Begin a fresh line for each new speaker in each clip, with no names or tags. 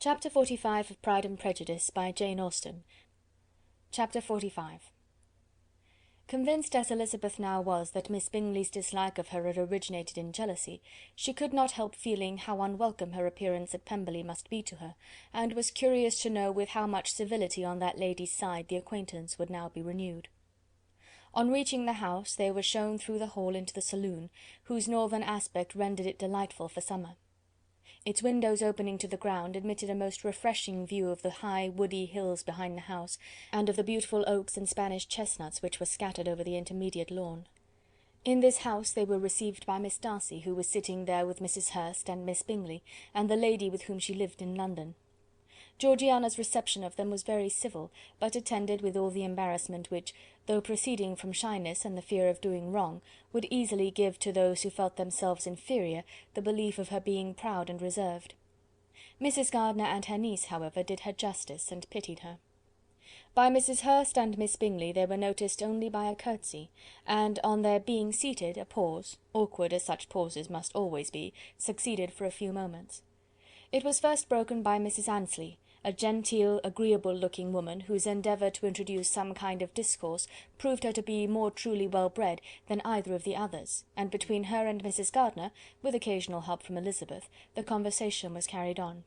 Chapter 45 of Pride and Prejudice by Jane Austen. Chapter 45. Convinced as Elizabeth now was that Miss Bingley's dislike of her had originated in jealousy, she could not help feeling how unwelcome her appearance at Pemberley must be to her, and was curious to know with how much civility on that lady's side the acquaintance would now be renewed. On reaching the house, they were shown through the hall into the saloon, whose northern aspect rendered it delightful for summer. Its windows opening to the ground admitted a most refreshing view of the high woody hills behind the house, and of the beautiful oaks and Spanish chestnuts which were scattered over the intermediate lawn. In this house they were received by Miss Darcy, who was sitting there with Mrs. Hurst and Miss Bingley, and the lady with whom she lived in London. Georgiana's reception of them was very civil, but attended with all the embarrassment which, though proceeding from shyness and the fear of doing wrong, would easily give to those who felt themselves inferior the belief of her being proud and reserved. Mrs. Gardiner and her niece, however, did her justice, and pitied her. By Mrs. Hurst and Miss Bingley they were noticed only by a curtsy, and on their being seated, a pause, awkward as such pauses must always be, succeeded for a few moments. It was first broken by Mrs. Annesley, a genteel, agreeable-looking woman, whose endeavour to introduce some kind of discourse proved her to be more truly well-bred than either of the others, and between her and Mrs. Gardiner, with occasional help from Elizabeth, the conversation was carried on.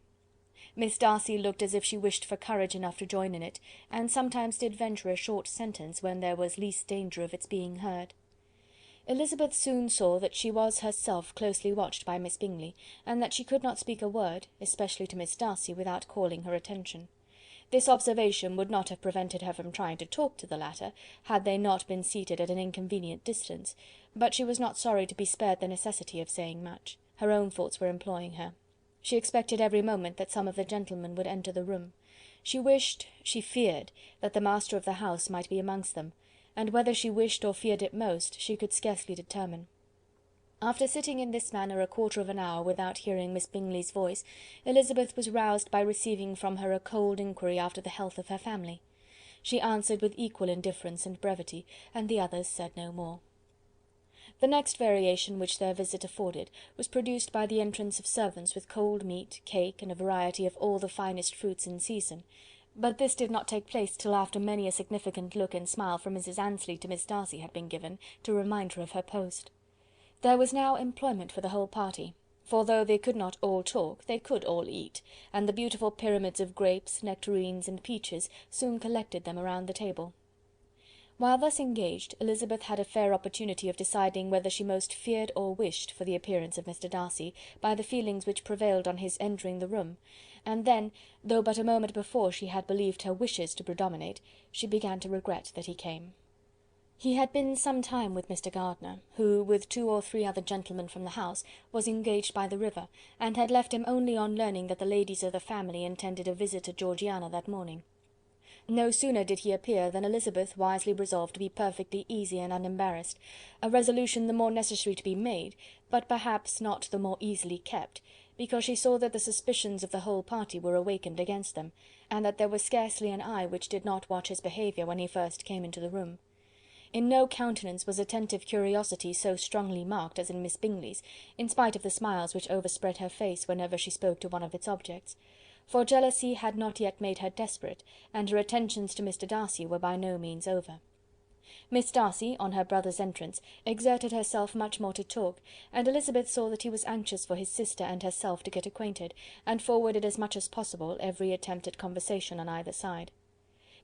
Miss Darcy looked as if she wished for courage enough to join in it, and sometimes did venture a short sentence when there was least danger of its being heard. Elizabeth soon saw that she was herself closely watched by Miss Bingley, and that she could not speak a word, especially to Miss Darcy, without calling her attention. This observation would not have prevented her from trying to talk to the latter, had they not been seated at an inconvenient distance, but she was not sorry to be spared the necessity of saying much. Her own thoughts were employing her. She expected every moment that some of the gentlemen would enter the room. She wished, she feared, that the master of the house might be amongst them, and whether she wished or feared it most, she could scarcely determine. After sitting in this manner a quarter of an hour without hearing Miss Bingley's voice, Elizabeth was roused by receiving from her a cold inquiry after the health of her family. She answered with equal indifference and brevity, and the others said no more. The next variation which their visit afforded was produced by the entrance of servants with cold meat, cake, and a variety of all the finest fruits in season, but this did not take place till after many a significant look and smile from Mrs. Annesley to Miss Darcy had been given, to remind her of her post. There was now employment for the whole party, for though they could not all talk, they could all eat, and the beautiful pyramids of grapes, nectarines, and peaches soon collected them around the table. While thus engaged, Elizabeth had a fair opportunity of deciding whether she most feared or wished for the appearance of Mr. Darcy, by the feelings which prevailed on his entering the room, and then, though but a moment before she had believed her wishes to predominate, she began to regret that he came. He had been some time with Mr. Gardiner, who, with 2 or 3 other gentlemen from the house, was engaged by the river, and had left him only on learning that the ladies of the family intended a visit to Georgiana that morning. No sooner did he appear than Elizabeth wisely resolved to be perfectly easy and unembarrassed, a resolution the more necessary to be made, but perhaps not the more easily kept, because she saw that the suspicions of the whole party were awakened against them, and that there was scarcely an eye which did not watch his behaviour when he first came into the room. In no countenance was attentive curiosity so strongly marked as in Miss Bingley's, in spite of the smiles which overspread her face whenever she spoke to one of its objects, for jealousy had not yet made her desperate, and her attentions to Mr. Darcy were by no means over. Miss Darcy, on her brother's entrance, exerted herself much more to talk, and Elizabeth saw that he was anxious for his sister and herself to get acquainted, and forwarded as much as possible every attempt at conversation on either side.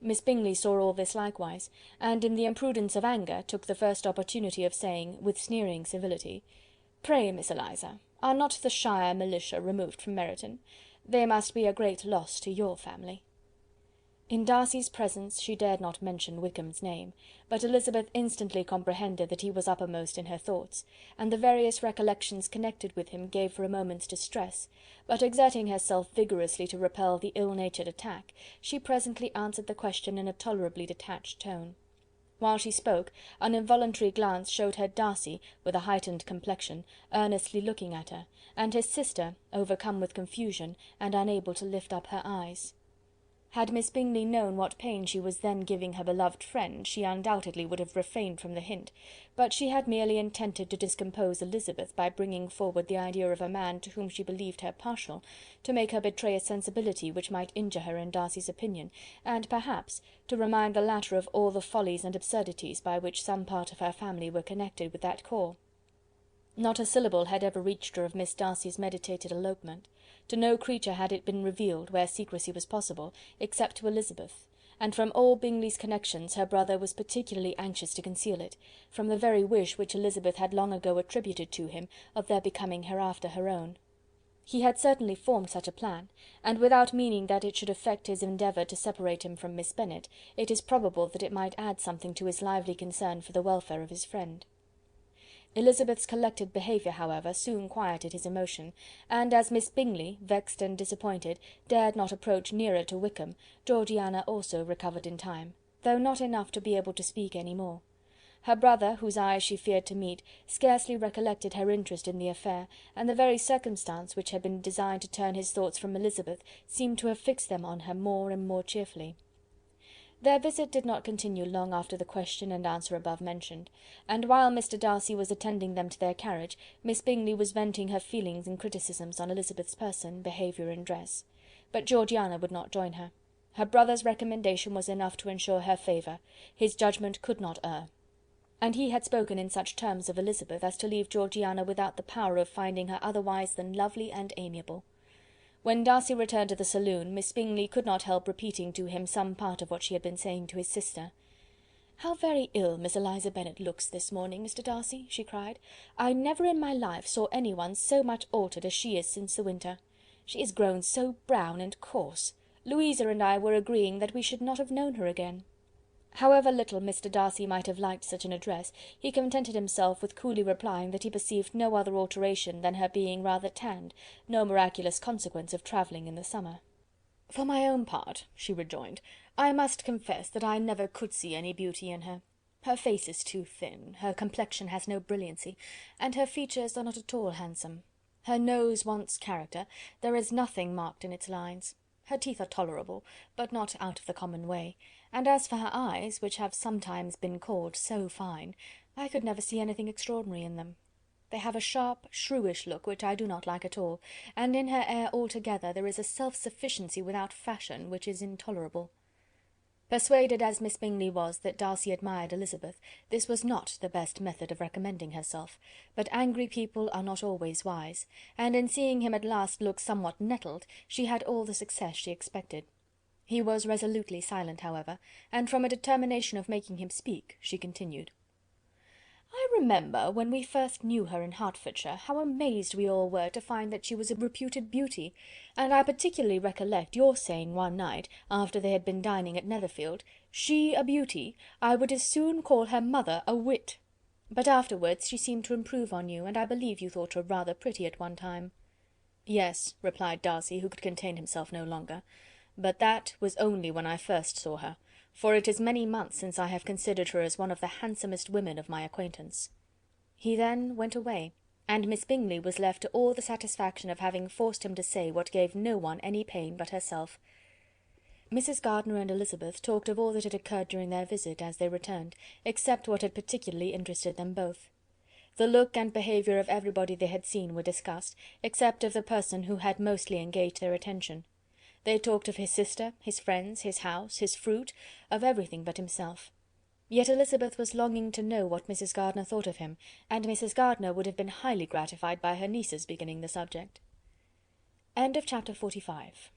Miss Bingley saw all this likewise, and in the imprudence of anger took the first opportunity of saying, with sneering civility, "Pray, Miss Eliza, are not the shire militia removed from Meryton? They must be a great loss to your family." In Darcy's presence she dared not mention Wickham's name, but Elizabeth instantly comprehended that he was uppermost in her thoughts, and the various recollections connected with him gave her a moment's distress, but exerting herself vigorously to repel the ill-natured attack, she presently answered the question in a tolerably detached tone. While she spoke, an involuntary glance showed her Darcy, with a heightened complexion, earnestly looking at her, and his sister, overcome with confusion, and unable to lift up her eyes. Had Miss Bingley known what pain she was then giving her beloved friend, she undoubtedly would have refrained from the hint, but she had merely intended to discompose Elizabeth by bringing forward the idea of a man to whom she believed her partial, to make her betray a sensibility which might injure her in Darcy's opinion, and perhaps to remind the latter of all the follies and absurdities by which some part of her family were connected with that corps. Not a syllable had ever reached her of Miss Darcy's meditated elopement. To no creature had it been revealed, where secrecy was possible, except to Elizabeth, and from all Bingley's connections her brother was particularly anxious to conceal it, from the very wish which Elizabeth had long ago attributed to him of their becoming hereafter her own. He had certainly formed such a plan, and without meaning that it should affect his endeavour to separate him from Miss Bennet, it is probable that it might add something to his lively concern for the welfare of his friend. Elizabeth's collected behaviour, however, soon quieted his emotion, and as Miss Bingley, vexed and disappointed, dared not approach nearer to Wickham, Georgiana also recovered in time, though not enough to be able to speak any more. Her brother, whose eyes she feared to meet, scarcely recollected her interest in the affair, and the very circumstance which had been designed to turn his thoughts from Elizabeth seemed to have fixed them on her more and more cheerfully. Their visit did not continue long after the question and answer above mentioned, and while Mr. Darcy was attending them to their carriage, Miss Bingley was venting her feelings and criticisms on Elizabeth's person, behaviour, and dress. But Georgiana would not join her. Her brother's recommendation was enough to ensure her favour. His judgment could not err. And he had spoken in such terms of Elizabeth as to leave Georgiana without the power of finding her otherwise than lovely and amiable. When Darcy returned to the saloon, Miss Bingley could not help repeating to him some part of what she had been saying to his sister. "How very ill Miss Eliza Bennet looks this morning, Mr. Darcy," she cried. "I never in my life saw any one so much altered as she is since the winter. She is grown so brown and coarse. Louisa and I were agreeing that we should not have known her again." However little Mr. Darcy might have liked such an address, he contented himself with coolly replying that he perceived no other alteration than her being rather tanned, no miraculous consequence of travelling in the summer. "For my own part," she rejoined, "I must confess that I never could see any beauty in her. Her face is too thin, her complexion has no brilliancy, and her features are not at all handsome. Her nose wants character, there is nothing marked in its lines. Her teeth are tolerable, but not out of the common way, and as for her eyes, which have sometimes been called so fine, I could never see anything extraordinary in them. They have a sharp, shrewish look, which I do not like at all, and in her air altogether there is a self-sufficiency without fashion, which is intolerable." Persuaded as Miss Bingley was that Darcy admired Elizabeth, this was not the best method of recommending herself, but angry people are not always wise, and in seeing him at last look somewhat nettled, she had all the success she expected. He was resolutely silent, however, and from a determination of making him speak, she continued. "I remember, when we first knew her in Hertfordshire, how amazed we all were to find that she was a reputed beauty, and I particularly recollect your saying one night, after they had been dining at Netherfield, 'She a beauty! I would as soon call her mother a wit.' But afterwards she seemed to improve on you, and I believe you thought her rather pretty at one time." "Yes," replied Darcy, who could contain himself no longer, "but that was only when I first saw her, for it is many months since I have considered her as one of the handsomest women of my acquaintance." He then went away, and Miss Bingley was left to all the satisfaction of having forced him to say what gave no one any pain but herself. Mrs. Gardiner and Elizabeth talked of all that had occurred during their visit, as they returned, except what had particularly interested them both. The look and behaviour of everybody they had seen were discussed, except of the person who had mostly engaged their attention. They talked of his sister, his friends, his house, his fruit, of everything but himself. Yet Elizabeth was longing to know what Mrs. Gardiner thought of him, and Mrs. Gardiner would have been highly gratified by her niece's beginning the subject. Chapter 45.